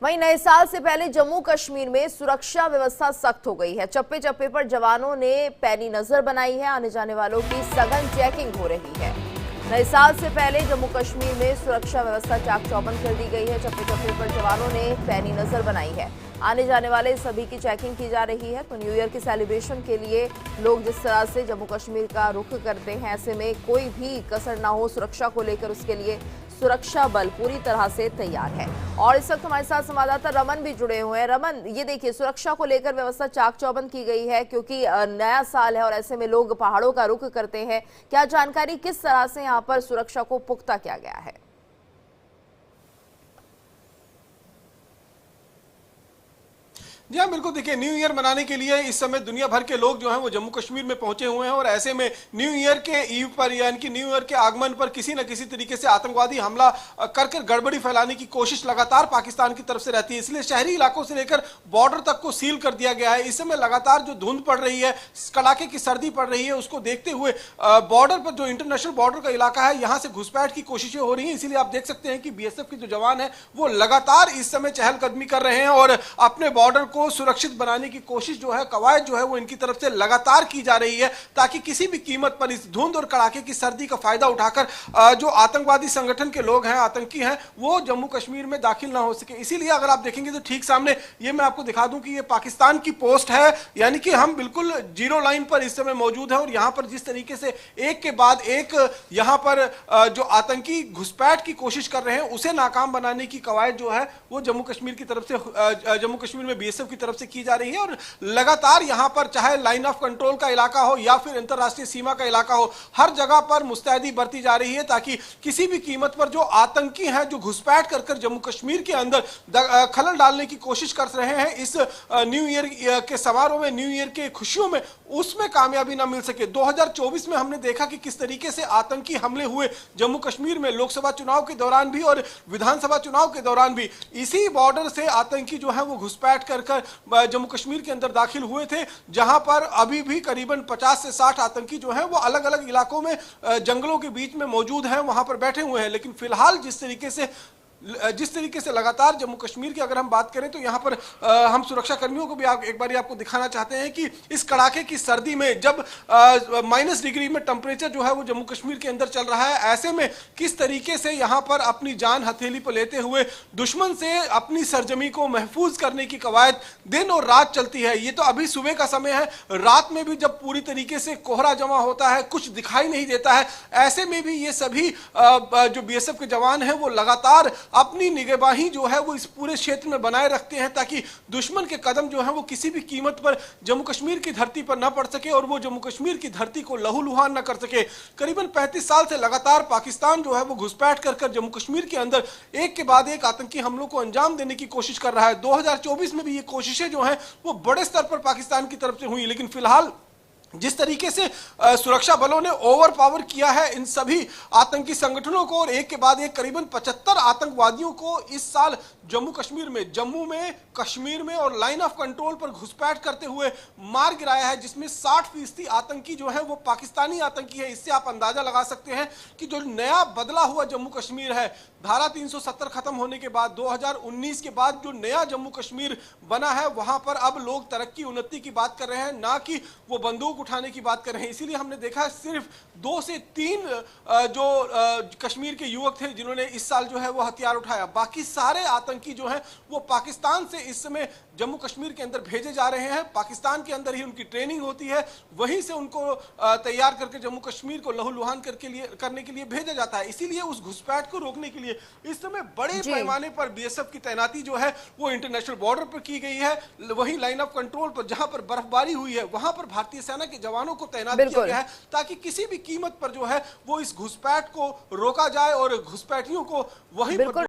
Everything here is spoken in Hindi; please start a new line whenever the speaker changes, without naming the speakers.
वहीं नए साल से पहले जम्मू कश्मीर में सुरक्षा व्यवस्था सख्त हो गई है। चप्पे चप्पे पर जवानों ने पैनी नजर बनाई है। आने जाने वालों की सघन चेकिंग हो रही है। नए साल से पहले जम्मू कश्मीर में सुरक्षा व्यवस्था चाक चौबंद कर दी गई है। चप्पे चप्पे पर जवानों ने पैनी नजर बनाई है। आने जाने वाले सभी की चेकिंग की जा रही है। तो न्यू ईयर की सेलिब्रेशन के लिए लोग जिस तरह से जम्मू कश्मीर का रुख करते हैं, ऐसे में कोई भी कसर ना हो सुरक्षा को लेकर, उसके लिए सुरक्षा बल पूरी तरह से तैयार है। और इस वक्त हमारे साथ संवाददाता रमन भी जुड़े हुए हैं। रमन, ये देखिए, सुरक्षा को लेकर व्यवस्था चाक चौबंद की गई है क्योंकि नया साल है और ऐसे में लोग पहाड़ों का रुख करते हैं। क्या जानकारी, किस तरह से यहाँ पर सुरक्षा को पुख्ता किया गया है?
जी हाँ, बिल्कुल। देखिए, न्यू ईयर मनाने के लिए इस समय दुनिया भर के लोग जो हैं वो जम्मू कश्मीर में पहुंचे हुए हैं और ऐसे में न्यू ईयर के ईव पर, यानी कि न्यू ईयर के आगमन पर किसी न किसी तरीके से आतंकवादी हमला कर गड़बड़ी फैलाने की कोशिश लगातार पाकिस्तान की तरफ से रहती है। इसलिए शहरी इलाकों से लेकर बॉर्डर तक को सील कर दिया गया है। इस समय लगातार जो धुंध पड़ रही है, कड़ाके की सर्दी पड़ रही है, उसको देखते हुए बॉर्डर पर जो इंटरनेशनल बॉर्डर का इलाका है, यहाँ से घुसपैठ की कोशिशें हो रही है। इसीलिए आप देख सकते हैं कि बीएसएफ के जो जवान है वो लगातार इस समय चहलकदमी कर रहे हैं और अपने बॉर्डर को सुरक्षित बनाने की कोशिश जो है, कवायद जो है वो इनकी तरफ से लगातार की जा रही है, ताकि किसी भी कीमत पर इस धुंध और कड़ाके की सर्दी का फायदा उठाकर जो आतंकवादी संगठन के लोग हैं, आतंकी हैं, वो जम्मू कश्मीर में दाखिल ना हो सके। इसीलिए अगर आप देखेंगे तो ठीक सामने ये मैं आपको दिखा दूं कि ये पाकिस्तान की पोस्ट है, यानी कि हम बिल्कुल जीरो लाइन पर इस समय मौजूद है और यहां पर जिस तरीके से एक के बाद एक यहां पर जो आतंकी घुसपैठ की कोशिश कर रहे हैं, उसे नाकाम बनाने की कवायद जो है वो जम्मू कश्मीर की तरफ से, जम्मू कश्मीर में बीएसएफ की तरफ से की जा रही है। और लगातार यहां पर चाहे लाइन ऑफ कंट्रोल का इलाका हो या फिर अंतरराष्ट्रीय सीमा का इलाका हो, हर जगह पर मुस्तैदी बरती जा रही है ताकि किसी भी कीमत पर जो आतंकी हैं, जो घुसपैठ कर जम्मू कश्मीर के अंदर खलल डालने की कोशिश कर रहे हैं इस न्यू ईयर के समारोह में, न्यू ईयर के खुशियों में, उसमें कामयाबी ना मिल सके। 2024 में हमने देखा कि किस तरीके से आतंकी हमले हुए जम्मू कश्मीर में, लोकसभा चुनाव के दौरान भी और विधानसभा चुनाव के दौरान भी। इसी बॉर्डर से आतंकी जो है वो घुसपैठ कर जम्मू कश्मीर के अंदर दाखिल हुए थे, जहां पर अभी भी करीबन 50 से 60 आतंकी जो हैं वो अलग अलग इलाकों में, जंगलों के बीच में मौजूद हैं, वहां पर बैठे हुए हैं। लेकिन फिलहाल जिस तरीके से लगातार जम्मू कश्मीर की अगर हम बात करें तो यहाँ पर हम सुरक्षा कर्मियों को भी एक बार आपको दिखाना चाहते हैं कि इस कड़ाके की सर्दी में जब माइनस डिग्री में टेम्परेचर जो है वो जम्मू कश्मीर के अंदर चल रहा है, ऐसे में किस तरीके से यहाँ पर अपनी जान हथेली पर लेते हुए दुश्मन से अपनी सरजमी को महफूज करने की कवायद दिन और रात चलती है। ये तो अभी सुबह का समय है, रात में भी जब पूरी तरीके से कोहरा जमा होता है, कुछ दिखाई नहीं देता है, ऐसे में भी ये सभी जो बीएसएफ के जवान हैं वो लगातार अपनी निगहबानी जो है वो इस पूरे क्षेत्र में बनाए रखते हैं ताकि दुश्मन के कदम जो है वो किसी भी कीमत पर जम्मू कश्मीर की धरती पर ना पड़ सके और वो जम्मू कश्मीर की धरती को लहूलुहान ना कर सके। करीबन 35 साल से लगातार पाकिस्तान जो है वो घुसपैठ कर जम्मू कश्मीर के अंदर एक के बाद एक आतंकी हमलों को अंजाम देने की कोशिश कर रहा है। 2024 में भी ये कोशिशें जो हैं वो बड़े स्तर पर पाकिस्तान की तरफ से हुई, लेकिन फिलहाल जिस तरीके से सुरक्षा बलों ने ओवर पावर किया है इन सभी आतंकी संगठनों को और एक के बाद एक करीबन 75 आतंकवादियों को इस साल जम्मू कश्मीर में, जम्मू में, कश्मीर में और लाइन ऑफ कंट्रोल पर घुसपैठ करते हुए मार गिराया है, जिसमें 60% आतंकी जो है वो पाकिस्तानी आतंकी है। इससे आप अंदाजा लगा सकते हैं कि जो नया बदला हुआ जम्मू कश्मीर है, धारा 370 खत्म होने के बाद 2019 के बाद जो नया जम्मू कश्मीर बना है, वहां पर अब लोग तरक्की उन्नति की बात कर रहे हैं, ना कि वो बंदूक उठाने की बात कर रहे हैं। इसीलिए हमने देखा सिर्फ 2 से 3 जो कश्मीर के युवक थे जिन्होंने इस साल जो है वो हथियार उठाया। बाकी सारे आतंकी जो हैं वो पाकिस्तान से इस समय जम्मू कश्मीर के अंदर भेजे जा रहे हैं। पाकिस्तान के अंदर ही उनकी ट्रेनिंग होती है, वहीं से उनको तैयार करके जम्मू कश्मीर को लहूलुहान करने के लिए भेजा जाता है। इसीलिए उस घुसपैठ को रोकने के लिए इस समय बड़े पैमाने पर बीएसएफ की तैनाती जो है वो इंटरनेशनल बॉर्डर पर की गई है। वहीं लाइन ऑफ कंट्रोल पर जहां पर बर्फबारी हुई है वहां पर भारतीय सेना के जवानों को तैनात किया गया है ताकि किसी भी कीमत पर जो है वो इस घुसपैठ को रोका जाए और घुसपैठियों को वहीं पर